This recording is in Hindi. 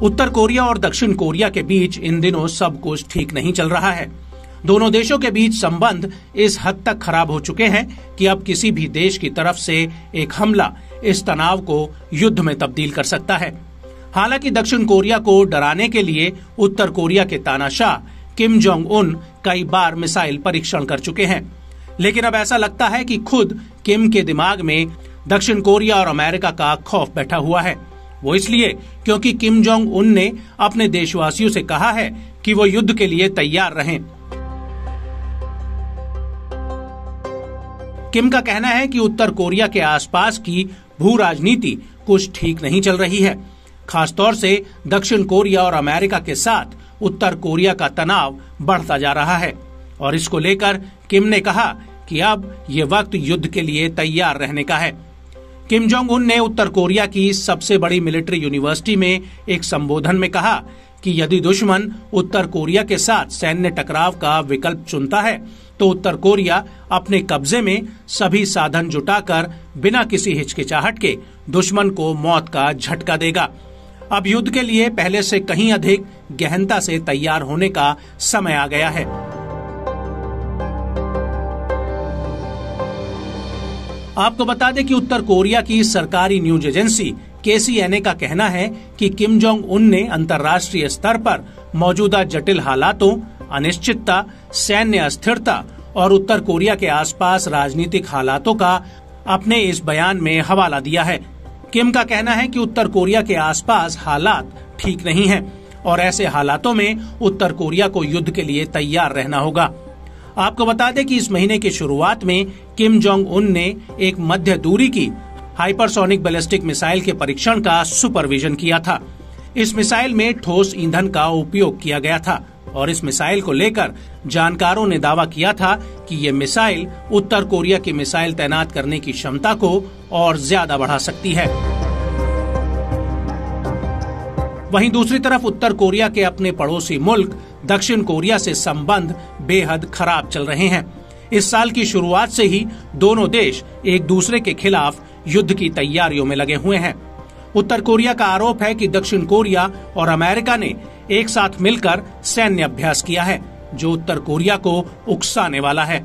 उत्तर कोरिया और दक्षिण कोरिया के बीच इन दिनों सब कुछ ठीक नहीं चल रहा है। दोनों देशों के बीच संबंध इस हद तक खराब हो चुके हैं कि अब किसी भी देश की तरफ से एक हमला इस तनाव को युद्ध में तब्दील कर सकता है। हालांकि दक्षिण कोरिया को डराने के लिए उत्तर कोरिया के तानाशाह किम जोंग उन कई बार मिसाइल परीक्षण कर चुके हैं, लेकिन अब ऐसा लगता है कि खुद किम के दिमाग में दक्षिण कोरिया और अमेरिका का खौफ बैठा हुआ है। वो इसलिए क्योंकि किम जोंग उन ने अपने देशवासियों से कहा है कि वो युद्ध के लिए तैयार रहें। किम का कहना है कि उत्तर कोरिया के आसपास की भू राजनीति कुछ ठीक नहीं चल रही है। खासतौर से दक्षिण कोरिया और अमेरिका के साथ उत्तर कोरिया का तनाव बढ़ता जा रहा है और इसको लेकर किम ने कहा कि अब ये वक्त युद्ध के लिए तैयार रहने का है। किम जोंग उन ने उत्तर कोरिया की सबसे बड़ी मिलिट्री यूनिवर्सिटी में एक संबोधन में कहा कि यदि दुश्मन उत्तर कोरिया के साथ सैन्य टकराव का विकल्प चुनता है तो उत्तर कोरिया अपने कब्जे में सभी साधन जुटाकर बिना किसी हिचकिचाहट के दुश्मन को मौत का झटका देगा। अब युद्ध के लिए पहले से कहीं अधिक गहनता से तैयार होने का समय आ गया है। आपको बता दें कि उत्तर कोरिया की सरकारी न्यूज एजेंसी KCNA का कहना है कि किम जोंग उन ने अंतर्राष्ट्रीय स्तर पर मौजूदा जटिल हालातों, अनिश्चितता, सैन्य अस्थिरता और उत्तर कोरिया के आसपास राजनीतिक हालातों का अपने इस बयान में हवाला दिया है। किम का कहना है कि उत्तर कोरिया के आसपास हालात ठीक नहीं हैं और ऐसे हालातों में उत्तर कोरिया को युद्ध के लिए तैयार रहना होगा। आपको बता दें कि इस महीने की शुरुआत में किम जोंग उन ने एक मध्य दूरी की हाइपरसोनिक बैलिस्टिक मिसाइल के परीक्षण का सुपरविजन किया था। इस मिसाइल में ठोस ईंधन का उपयोग किया गया था और इस मिसाइल को लेकर जानकारों ने दावा किया था कि ये मिसाइल उत्तर कोरिया की मिसाइल तैनात करने की क्षमता को और ज्यादा बढ़ा सकती है। वहीं दूसरी तरफ उत्तर कोरिया के अपने पड़ोसी मुल्क दक्षिण कोरिया से संबंध बेहद खराब चल रहे हैं। इस साल की शुरुआत से ही दोनों देश एक दूसरे के खिलाफ युद्ध की तैयारियों में लगे हुए हैं। उत्तर कोरिया का आरोप है कि दक्षिण कोरिया और अमेरिका ने एक साथ मिलकर सैन्य अभ्यास किया है, जो उत्तर कोरिया को उकसाने वाला है।